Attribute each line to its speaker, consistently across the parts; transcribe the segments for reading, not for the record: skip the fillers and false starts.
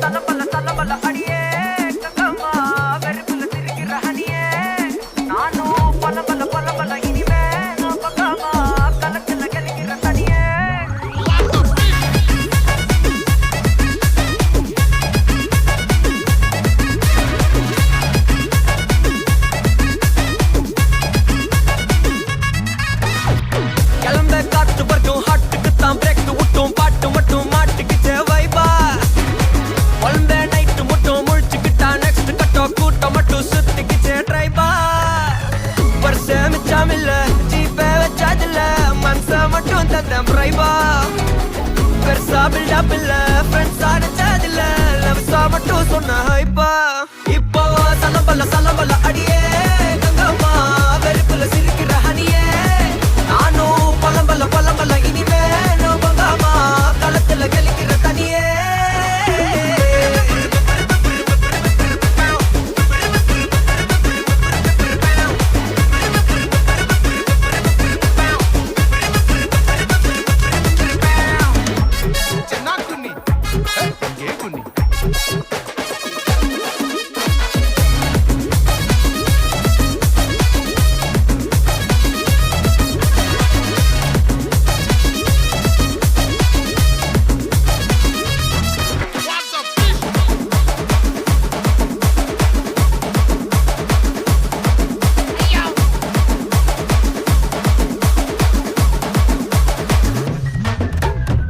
Speaker 1: தலபல தலபல அடியே கங்கம்மா வெறுப்புல திரிக்கிற ஹனியே நானும் பலபல பலபல இனிமே நான் பக்காமா கலக்கல கலிக்கிற தனியே கிளம்ப காத்து வரைக்கும் ஹாட்டுக்கு தான் பிரேக் விட்டும் பாட்டு மட்டும் மாட்டுக்கு வைபா ஒன்பே நைட்டு மட்டும் முழிச்சுக்கிட்டா நெக்ஸ்ட் கட்டோ கூட்டம் மட்டும் சுத்திக்கிச்சே ட்ரைபா வருஷ மிச்சாமில்ல ஜீப்பே வச்சாதில்ல மனச மட்டும் தந்தேன் பிரைபா பெருசா பில்டப் இல்ல ஃப்ரெண்ட்ஸ் அடிச்சாதில்ல லவ்ஸா மட்டும் சொன்ன ஹைப்பா இப்போ சலபல அடியே கங்கம்மா வெறுப்புல சிரிக்கிற ஹனியே நானும் பலம்பல இனிமே நான் பங்காமா களத்துல கலிக்கிற தனியே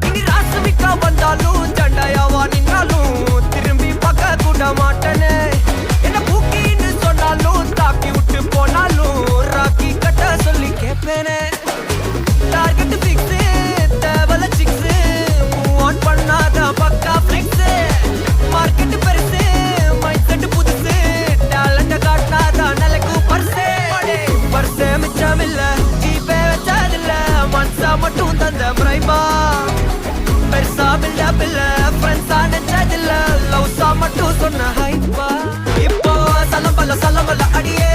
Speaker 1: இனி ராசமிக்கா வந்தாலும் சண்டையாவா நின்னாலும் திரும்பி பார்க்க கூட மாட்டேனே என்ன பூக்கின்னு சொன்னாலும் தாக்கி விட்டு போனாலும் ராக்கி கட்ட சொல்லி கேட்பேனே டார்கெட் ஃபிக்ஸ் தேவல சிக்ஸ் மூவ் ஆன் பண்ணாத பக்கா ஃபிக்ஸ் மார்க்கெட் பெருசு மைண்ட் செட் புதுசு டேலண்ட காட்டினாத நிலைக்கு பர்சே மிச்சமில்ல ஜீப்பே வச்சதில்ல மனசா மட்டும் தந்த பிரைபா பெருசா பில்டப் இல்ல ஃப்ரெண்ட்ஸா நெச்சதில்ல லவ்ஸா மட்டும் சொன்ன ஹைப்பா இப்போ சலம்பல அடியே